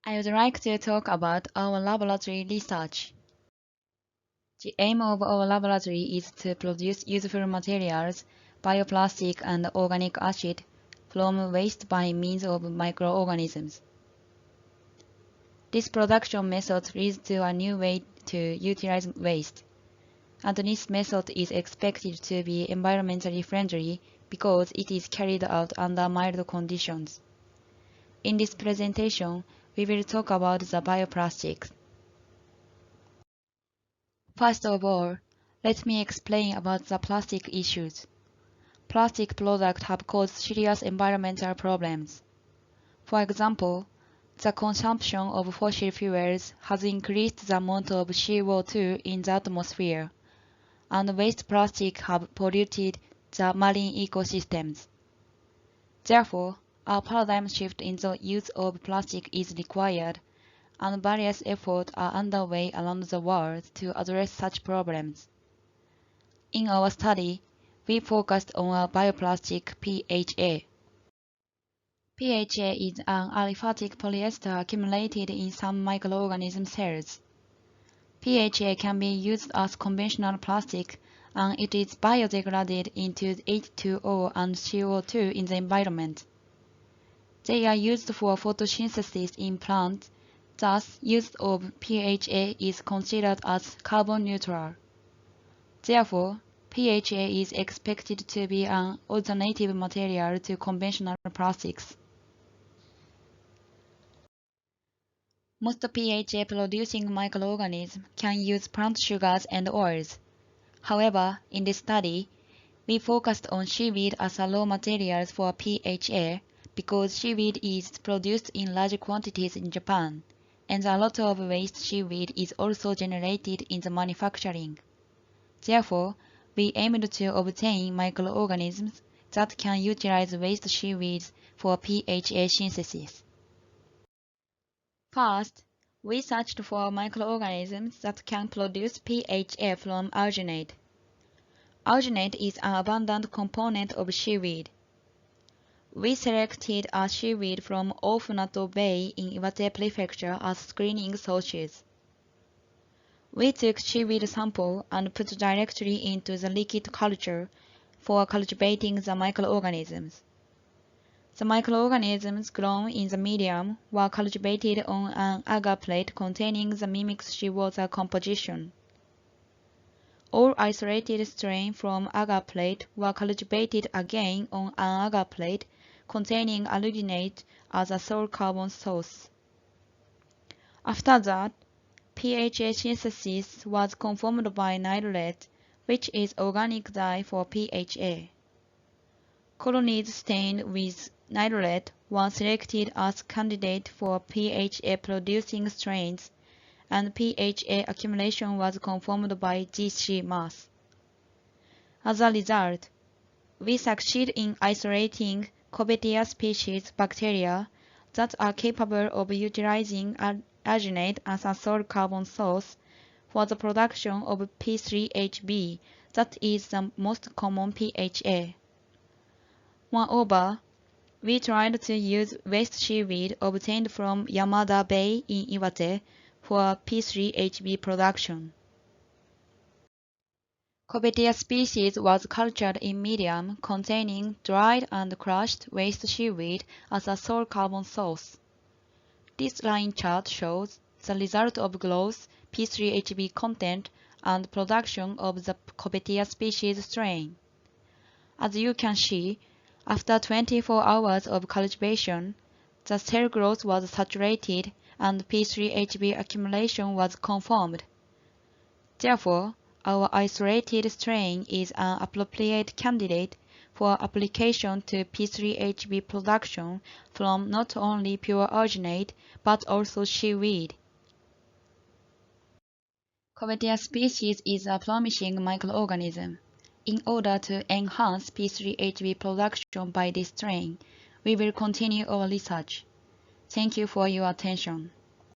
I would like to talk about our laboratory research. The aim of our laboratory is to produce useful materials, bioplastic and organic acid, from waste by means of microorganisms. This production method leads to a new way to utilize waste, and this method is expected to be environmentally friendly because it is carried out under mild conditions. In this presentation, we will talk about the bioplastics. First of all, let me explain about the plastic issues. Plastic products have caused serious environmental problems. For example, the consumption of fossil fuels has increased the amount of CO2 in the atmosphere, and waste plastic have polluted the marine ecosystems. Therefore, a paradigm shift in the use of plastic is required, and various efforts are underway around the world to address such problems. In our study, we focused on a bioplastic PHA. PHA is an aliphatic polyester accumulated in some microorganism cells. PHA can be used as conventional plastic, and it is biodegraded into H2O and CO2 in the environment. They are used for photosynthesis in plants. Thus, use of PHA is considered as carbon neutral. Therefore, PHA is expected to be an alternative material to conventional plastics. Most PHA-producing microorganisms can use plant sugars and oils. However, in this study, we focused on seaweed as a raw material for PHA because seaweed is produced in large quantities in Japan, and a lot of waste seaweed is also generated in the manufacturing. Therefore, we aimed to obtain microorganisms that can utilize waste seaweeds for PHA synthesis. First, we searched for microorganisms that can produce PHA from alginate. Alginate is an abundant component of seaweed. We selected a seaweed from Ofunato Bay in Iwate Prefecture as screening sources. We took seaweed sample and put directly into the liquid culture for cultivating the microorganisms. The microorganisms grown in the medium were cultivated on an agar plate containing the mimic seawater composition. All isolated strains from agar plate were cultivated again on an agar plate containing alginate as a sole carbon source. After that, PHA synthesis was performed by nylate, which is organic dye for PHA. Colonies stained with nylate were selected as candidates for PHA-producing strains, and PHA accumulation was confirmed by GC mass. As a result, we succeed in isolating Covetia species bacteria that are capable of utilizing alginate as a sole carbon source for the production of P3HB, that is the most common PHA. Moreover, we tried to use waste seaweed obtained from Yamada Bay in Iwate for P3HB production. Covetia species was cultured in medium containing dried and crushed waste seaweed as a sole carbon source. This line chart shows the result of growth, P3HB content, and production of the Covetia species strain. As you can see, after 24 hours of cultivation, the cell growth was saturated and P3HB accumulation was confirmed. Therefore, our isolated strain is an appropriate candidate for application to P3HB production from not only pure alginate but also seaweed. Covetia species is a promising microorganism. In order to enhance P3HB production by this strain, we will continue our research. Thank you for your attention.